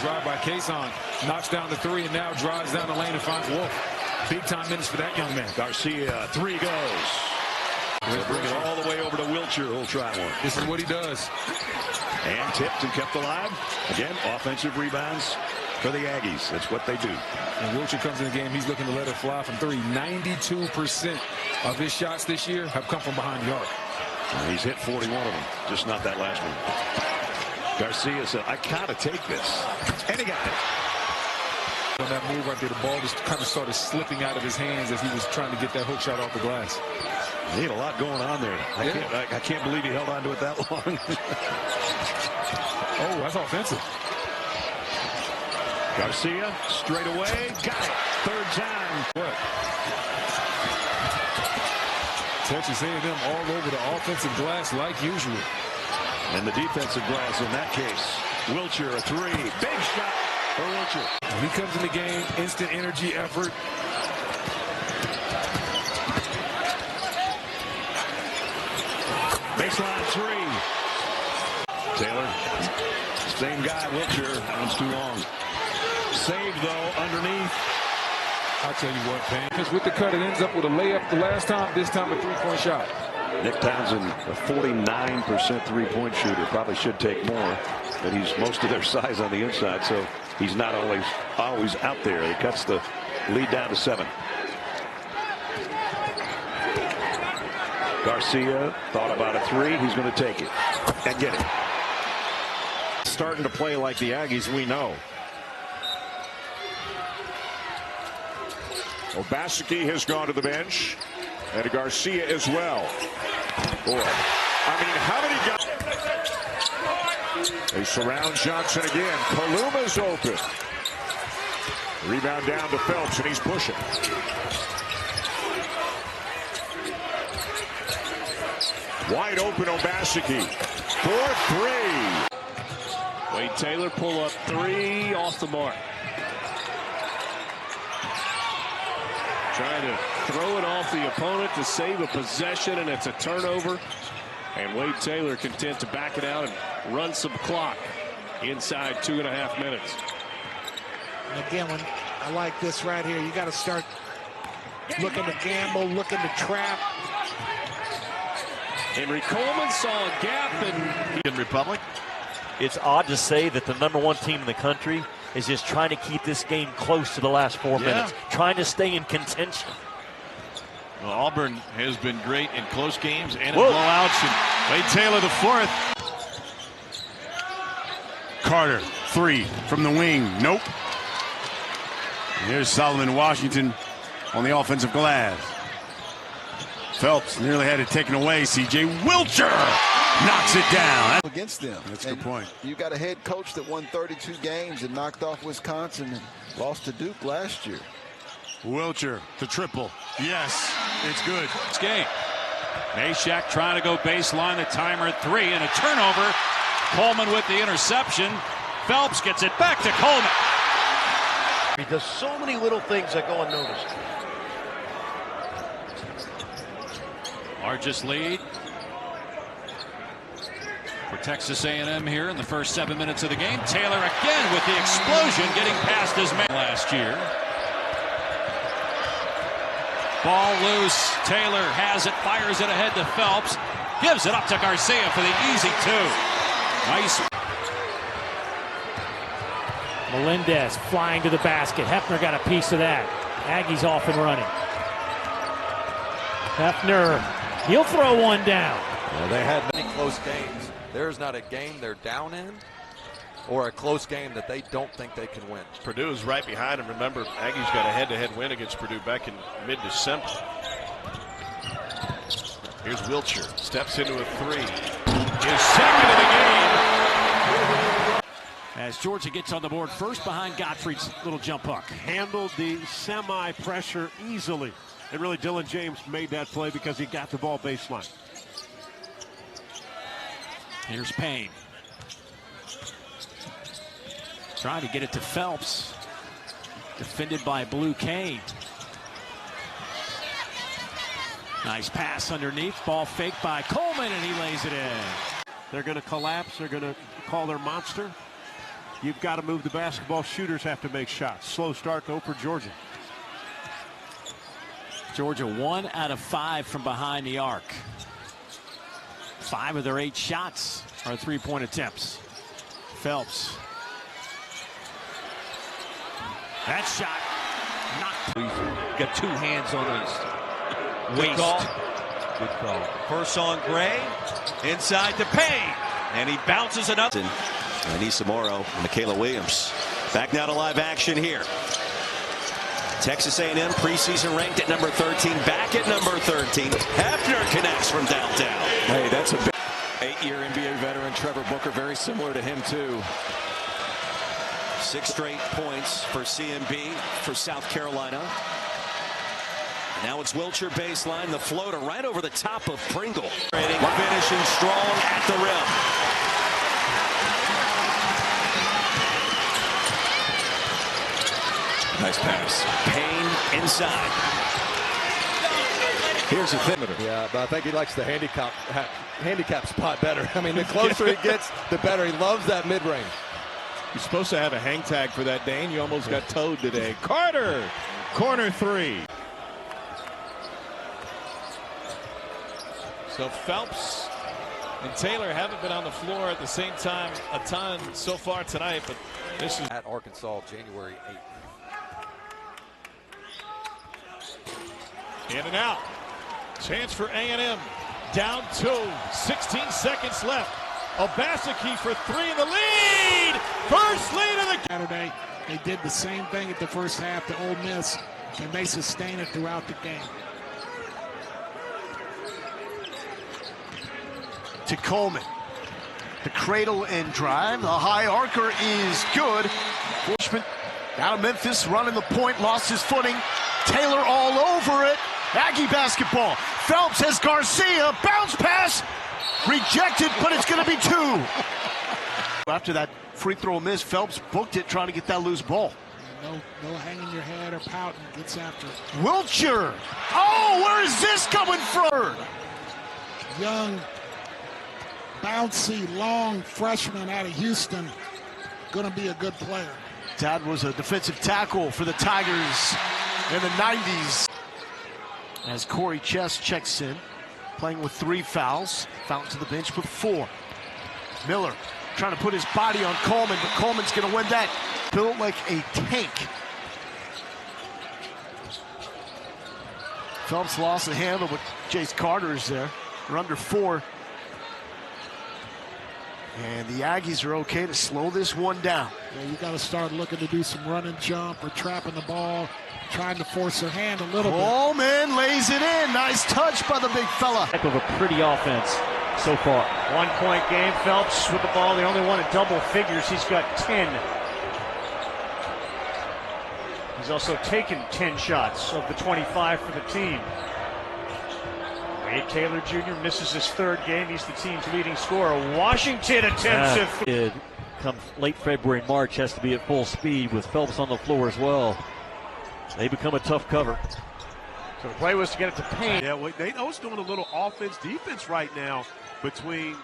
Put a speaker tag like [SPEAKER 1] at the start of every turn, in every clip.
[SPEAKER 1] drive by Kazan. Knocks down the three and now drives down the lane and finds Wolf. Big time minutes for that young man.
[SPEAKER 2] Garcia, three goes. He'll bring it all the way over to Wilcher, who'll try one.
[SPEAKER 1] This is what he does.
[SPEAKER 2] And tipped and kept alive. Again, offensive rebounds for the Aggies. That's what they do.
[SPEAKER 1] And Wilcher comes in the game, he's looking to let it fly from three. 92% of his shots this year have come from behind the arc.
[SPEAKER 2] And he's hit 41 of them, just not that last one. Garcia said, I gotta take this. And he got it.
[SPEAKER 1] On that move right there, the ball just kind of started slipping out of his hands as he was trying to get that hook shot off the glass.
[SPEAKER 2] He had a lot going on there. I can't believe he held on to it that long.
[SPEAKER 1] Oh, that's offensive.
[SPEAKER 2] Garcia, straight away, got it. Third time.
[SPEAKER 1] What? Texas A&M all over the offensive glass like usual.
[SPEAKER 2] And the defensive glass in that case. Wilcher, a three. Big shot for Wilcher.
[SPEAKER 1] When he comes in the game, instant energy, effort.
[SPEAKER 2] Baseline three. Taylor, same guy, Wilcher. That's too long. Save, though, underneath.
[SPEAKER 1] I'll tell you what, Payne. Because with the cut, it ends up with a layup the last time, this time a three-point shot.
[SPEAKER 2] Nick Townsend, a 49% three-point shooter. Probably should take more, but he's most of their size on the inside, so he's not always out there. He cuts the lead down to 7. Garcia thought about a three. He's going to take it and get it.
[SPEAKER 3] Starting to play like the Aggies we know. Obaseki has gone to the bench, and Garcia as well. Boy, I mean, how many guys? They surround Johnson again. Kaluma's open. Rebound down to Phelps, and he's pushing. Wide open Obaseki. 4-3.
[SPEAKER 4] Wade Taylor pull up three off the mark. Trying to throw it off the opponent to save a possession, and it's a turnover. And Wade Taylor content to back it out and run some clock inside 2.5 minutes.
[SPEAKER 5] And again, when I like this right here, you got to start looking to gamble, looking to trap.
[SPEAKER 4] Henry Coleman saw a gap
[SPEAKER 6] in Republic. It's odd to say that the #1 team in the country is just trying to keep this game close to the last 4 minutes, trying to stay in contention.
[SPEAKER 7] Well, Auburn has been great in close games and in blowouts. And Wade Taylor, the fourth.
[SPEAKER 8] Carter, three from the wing. Nope. And here's Solomon Washington on the offensive glass. Phelps nearly had it taken away. C.J. Wilcher knocks it down.
[SPEAKER 9] Against them.
[SPEAKER 8] That's a good point.
[SPEAKER 9] You got a head coach that won 32 games and knocked off Wisconsin and lost to Duke last year.
[SPEAKER 8] Wilcher, the triple. Yes, it's good.
[SPEAKER 7] It's game. Meshack trying to go baseline. The timer at 3 and a turnover. Coleman with the interception. Phelps gets it back to Coleman.
[SPEAKER 10] He does so many little things that go unnoticed.
[SPEAKER 7] Largest lead for Texas A&M here in the first 7 minutes of the game. Taylor again with the explosion, getting past his man last year. Ball loose. Taylor has it, fires it ahead to Phelps. Gives it up to Garcia for the easy 2. Nice.
[SPEAKER 11] Melendez flying to the basket. Hefner got a piece of that. Aggies off and running. Hefner, he'll throw one down.
[SPEAKER 12] Well, they had many close games. There's not a game they're down in or a close game that they don't think they can win.
[SPEAKER 3] Purdue's right behind him. Remember, Aggies got a head-to-head win against Purdue back in mid-December. Here's Wilcher. Steps into a three. His second of the game.
[SPEAKER 4] as Georgia gets on the board first behind Gottfried's little jump hook.
[SPEAKER 13] Handled the semi-pressure easily. And really, Dylan James made that play because he got the ball baseline.
[SPEAKER 4] Here's Payne. Trying to get it to Phelps. Defended by Blue Kane. Nice pass underneath. Ball faked by Coleman, and he lays it in.
[SPEAKER 13] They're going to collapse. They're going to call their monster. You've got to move the basketball. Shooters have to make shots. Slow start, though, for Georgia.
[SPEAKER 11] Georgia 1 out of 5 from behind the arc. 5 of their 8 shots are three-point attempts. Phelps. That shot knocked.
[SPEAKER 10] Got 2 hands on his waist. Good call. First on Gray. Inside to Payne. And he bounces it up.
[SPEAKER 14] Anissa Morrow, Michaela Williams. Back now to live action here. Texas A&M preseason ranked at number 13. Back at number 13. Hefner connects from downtown.
[SPEAKER 1] Hey, that's a big 8-year NBA veteran Trevor Booker. Very similar to him, too.
[SPEAKER 14] 6 straight points for CMB for South Carolina. Now it's Wilcher baseline. The floater right over the top of Pringle. Finishing strong at the rim.
[SPEAKER 1] Nice pass.
[SPEAKER 14] Payne inside.
[SPEAKER 15] Here's the thing. Yeah, but I think he likes the handicap spot better. I mean, the closer he gets, the better. He loves that mid-range.
[SPEAKER 3] You're supposed to have a hang tag for that, Dane. You almost got towed today. Carter, corner 3.
[SPEAKER 16] So Phelps and Taylor haven't been on the floor at the same time a ton so far tonight, but this is
[SPEAKER 12] at Arkansas, January 8th.
[SPEAKER 16] In and out. Chance for A&M. Down 2. 16 seconds left. Obaseki for 3 in the lead. First lead of the
[SPEAKER 5] Saturday. They did the same thing at the first half to Ole Miss. Can they sustain it throughout the game?
[SPEAKER 10] To Coleman. The cradle and drive. The high arcer is good. Bushman out of Memphis running the point. Lost his footing. Taylor all over it. Aggie basketball. Phelps has Garcia. Bounce pass. Rejected, but it's going to be 2. After that free throw miss, Phelps booked it trying to get that loose ball.
[SPEAKER 5] No hanging your head or pouting. Gets after it.
[SPEAKER 10] Wilcher. Oh, where is this coming from?
[SPEAKER 5] Young, bouncy, long freshman out of Houston. Going to be a good player.
[SPEAKER 10] Dad was a defensive tackle for the Tigers in the 90s. As Corey Chess checks in, playing with 3 fouls. Fountain to the bench with 4. Miller trying to put his body on Coleman, but Coleman's going to win that. Built like a tank. Phelps lost the handle, but Jace Carter is there. They're under 4. And the Aggies are okay to slow this one down.
[SPEAKER 5] Yeah, you got to start looking to do some run and jump or trapping the ball, trying to force their hand a little bit.
[SPEAKER 10] Coleman lays it in. Nice touch by the big fella.
[SPEAKER 11] Type of a pretty offense so far. 1-point game. Phelps with the ball. The only one in double figures. He's got 10. He's also taken 10 shots of the 25 for the team. Wade Taylor Jr. misses his 3rd game. He's the team's leading scorer. Washington attempts it. Come late February, March, has to be at full speed with Phelps on the floor as well. They become a tough cover. So the play was to get it to Payne.
[SPEAKER 13] Yeah, well, they was doing a little offense-defense right now between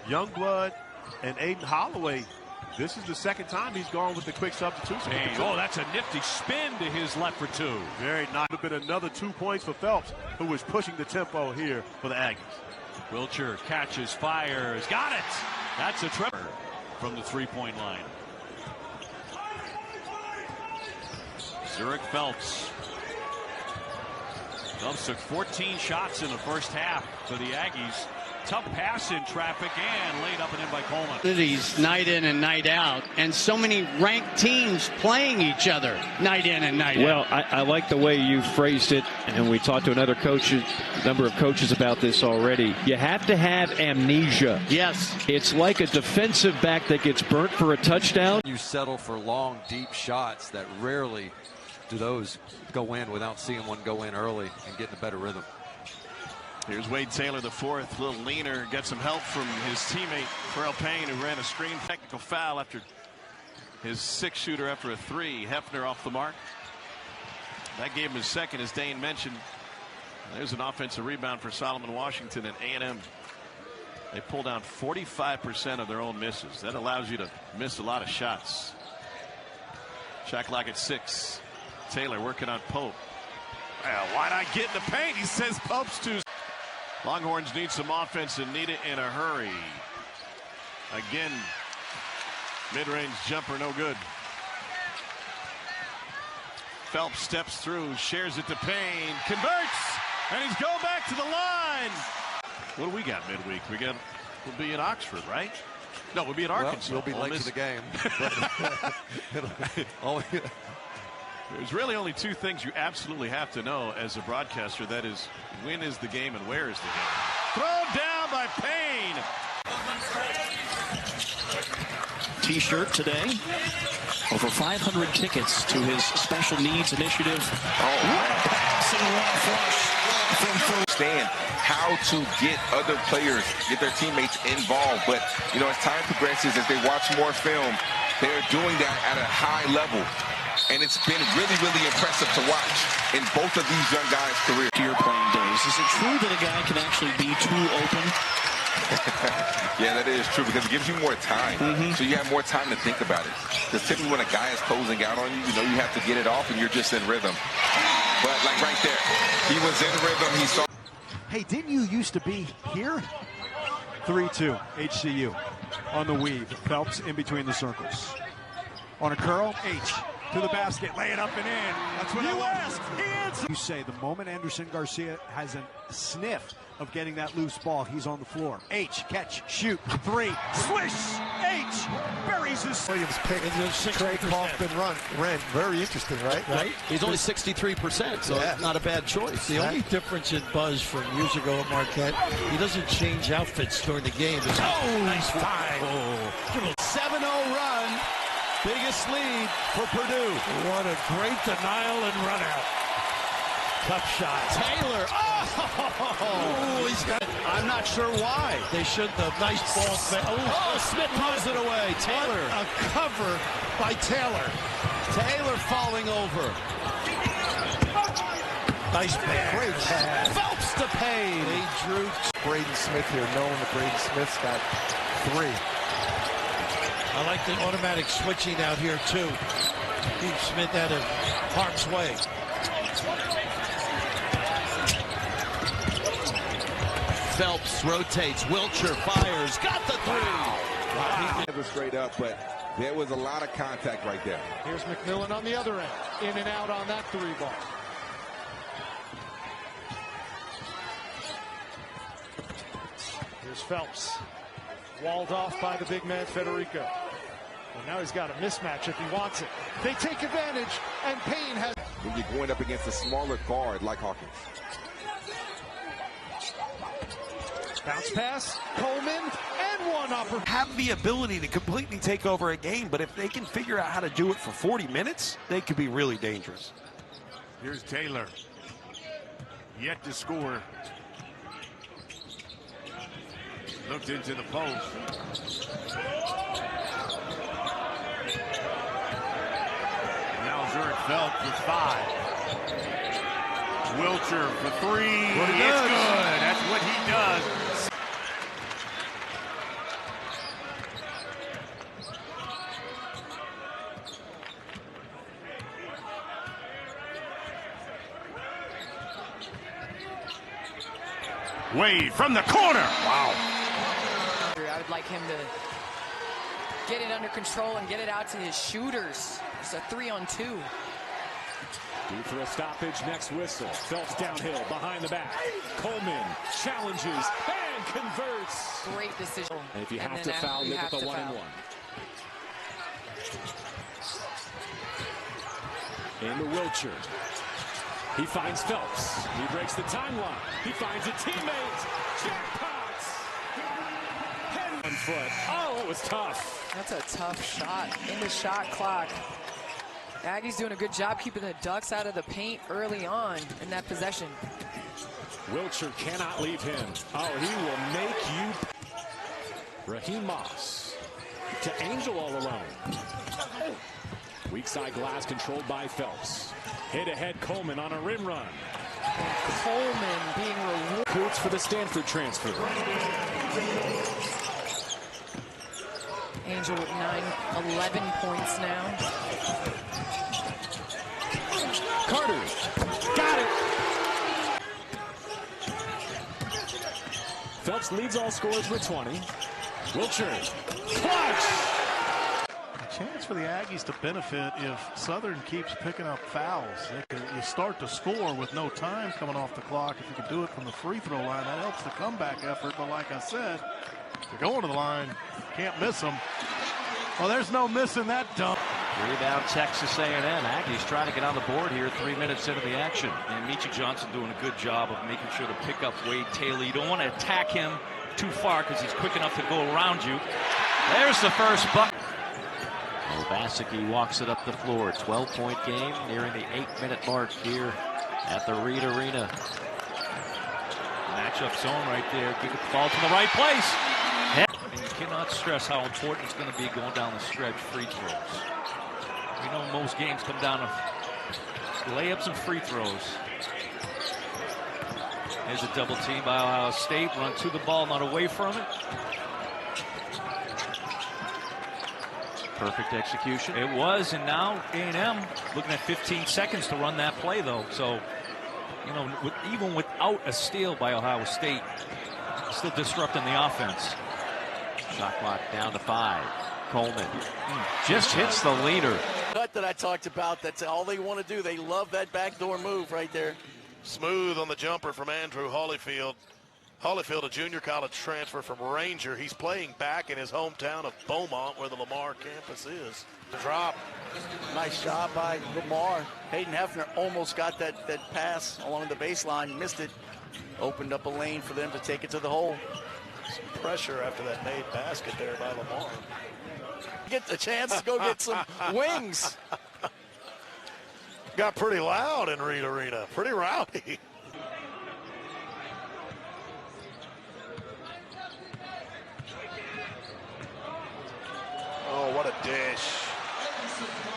[SPEAKER 13] Youngblood and Aiden Holloway. This is the second time he's gone with the quick substitution.
[SPEAKER 7] Oh, that's a nifty spin to his left for 2.
[SPEAKER 13] Very nice. Would have been another 2 points for Phelps, who was pushing the tempo here for the Aggies.
[SPEAKER 7] Wilcher catches, fires, got it. That's a trip from the 3-point line. Zhuric Phelps. Phelps took 14 shots in the first half for the Aggies. Tough pass in traffic and laid up and in by Coleman.
[SPEAKER 17] Cities night in and night out, and so many ranked teams playing each other night in and night out.
[SPEAKER 18] Well, I like the way you phrased it, and we talked to another number of coaches about this already. You have to have amnesia.
[SPEAKER 17] Yes.
[SPEAKER 18] It's like a defensive back that gets burnt for a touchdown.
[SPEAKER 12] You settle for long, deep shots that rarely do those go in without seeing one go in early and getting a better rhythm.
[SPEAKER 4] Here's Wade Taylor, the 4th, a little leaner, gets some help from his teammate Pharrell Payne, who ran a screen. Technical foul after his 6th shooter after a 3. Hefner off the mark. That gave him his 2nd, as Dane mentioned. There's an offensive rebound for Solomon Washington, and A&M
[SPEAKER 19] They pull down 45% of their own misses. That allows you to miss a lot of shots. Shot clock at 6. Taylor working on Pope.
[SPEAKER 13] Well, why not get in the paint? He says Phelps to.
[SPEAKER 19] Longhorns need some offense and need it in a hurry. Again, mid-range jumper, no good. Phelps steps through, shares it to Payne, converts, and he's going back to the line. What do we got midweek? We'll be in Oxford, right? No, we'll be at Arkansas.
[SPEAKER 12] We'll be late to the game.
[SPEAKER 19] There's really only two things you absolutely have to know as a broadcaster. That is, when is the game and where is the game? Thrown down by Payne.
[SPEAKER 20] T-shirt today. Over 500 tickets to his special needs initiative.
[SPEAKER 21] Understand how to get other players, get their teammates involved. But, you know, as time progresses, as they watch more film, they're doing that at a high level. And it's been really, really impressive to watch in both of these young guys' careers.
[SPEAKER 20] To your playing days, is it true that a guy can actually be too open?
[SPEAKER 21] Yeah, that is true because it gives you more time. So you have more time to think about it. Because typically when a guy is closing out on you, you know you have to get it off and you're just in rhythm. But like right there, he was in rhythm. He saw.
[SPEAKER 22] Hey, didn't you used to be here? 3-2, HCU on the weave. Phelps in between the circles. On a curl, H to the basket, lay it up and in. That's what I want. You say the moment Anderson Garcia has a sniff of getting that loose ball, he's on the floor. H, catch, shoot, 3, swish, H, buries his.
[SPEAKER 10] Williams pick, Trey Kaufman ran. Very interesting, right?
[SPEAKER 23] He's only 63%, so it's not a bad choice.
[SPEAKER 24] The only difference in Buzz from years ago at Marquette, he doesn't change outfits during the game. It's nice five.
[SPEAKER 22] 7-0 run. Biggest lead for Purdue.
[SPEAKER 24] What a great denial and run out. Tough shot.
[SPEAKER 22] Taylor. Oh, he's got it. I'm not sure why.
[SPEAKER 24] They should have. Nice ball.
[SPEAKER 22] Smith throws it away. Taylor.
[SPEAKER 24] What a cover by Taylor.
[SPEAKER 22] Taylor falling over.
[SPEAKER 24] Nice pass.
[SPEAKER 22] Great pass. Phelps to Payne.
[SPEAKER 24] They drew.
[SPEAKER 9] Braden Smith here, knowing that Braden Smith's got 3.
[SPEAKER 24] I like the automatic switching out here, too. Keep Smith out of harm's way.
[SPEAKER 22] Phelps rotates. Wilcher fires. Got the 3.
[SPEAKER 21] Wow. Never straight up, but there was a lot of contact right there.
[SPEAKER 5] Here's McMillan on the other end. In and out on that 3 ball. Here's Phelps. Walled off by the big man Federico. And now he's got a mismatch if he wants it. They take advantage, and Payne has.
[SPEAKER 21] When you're going up against a smaller guard like Hawkins.
[SPEAKER 5] Bounce pass, Coleman, and one upper.
[SPEAKER 23] Have the ability to completely take over a game, but if they can figure out how to do it for 40 minutes, they could be really dangerous.
[SPEAKER 8] Here's Taylor. Yet to score. Looked into the post. Now Zhuric Phelps with 5. Wilcher for 3. It's good. That's what he does. Wade from the corner. Wow.
[SPEAKER 25] I would like him to get it under control and get it out to his shooters. It's a 3-on-2.
[SPEAKER 16] Due for a stoppage, next whistle. Phelps downhill, behind the back. Coleman challenges and converts.
[SPEAKER 25] Great decision.
[SPEAKER 16] And if you have to foul, look at the 1-and-1. Into Wilcher. He finds Phelps. He breaks the timeline. He finds a teammate. Jackpots. 1 foot. Oh, it was tough.
[SPEAKER 25] That's a tough shot in the shot clock. Aggies doing a good job keeping the Ducks out of the paint early on in that possession.
[SPEAKER 16] Wilcher cannot leave him. Oh, he will make you. Raheem Moss to Angel all alone. Weak side glass controlled by Phelps. Hit ahead Coleman on a rim run.
[SPEAKER 25] Coleman being rewarded.
[SPEAKER 16] Coots for the Stanford transfer.
[SPEAKER 25] Angel with 11 points now.
[SPEAKER 16] Carter. Got it. Phelps leads all scorers with 20. Wiltshire. Clutch.
[SPEAKER 19] A chance for the Aggies to benefit if Southern keeps picking up fouls. You start to score with no time coming off the clock. If you can do it from the free throw line, that helps the comeback effort. But like I said, they're going to the line. Can't miss them. Well, there's no missing that dunk.
[SPEAKER 1] Rebound Texas A&M. Aggies trying to get on the board here 3 minutes into the action.
[SPEAKER 2] And Meechie Johnson doing a good job of making sure to pick up Wade Taylor. You don't want to attack him too far because he's quick enough to go around you.
[SPEAKER 1] There's the first bucket. Obaseki walks it up the floor. 12-point game nearing the 8-minute mark here at the Reed Arena.
[SPEAKER 2] Matchup zone right there. Give the ball to the right place. And you cannot stress how important it's going to be going down the stretch free throws. We know most games come down to layups and free throws. There's a double team by Ohio State. Run to the ball, not away from it.
[SPEAKER 1] Perfect execution.
[SPEAKER 2] It was, and now A&M looking at 15 seconds to run that play, though. So, you know, even without a steal by Ohio State, still disrupting the offense.
[SPEAKER 1] Shot clock down to 5. Coleman just hits the leader.
[SPEAKER 6] Cut that I talked about, that's all they want to do. They love that backdoor move right there.
[SPEAKER 19] Smooth on the jumper from Andrew Holyfield. Holyfield, a junior college transfer from Ranger. He's playing back in his hometown of Beaumont, where the Lamar campus is.
[SPEAKER 6] Drop. Nice job by Lamar. Hayden Hefner almost got that pass along the baseline, missed it. Opened up a lane for them to take it to the hole.
[SPEAKER 19] Some pressure after that made basket there by Lamar.
[SPEAKER 6] Get the chance to go get some wings.
[SPEAKER 19] Got pretty loud in Reed Arena. Pretty rowdy. Oh, what a dish.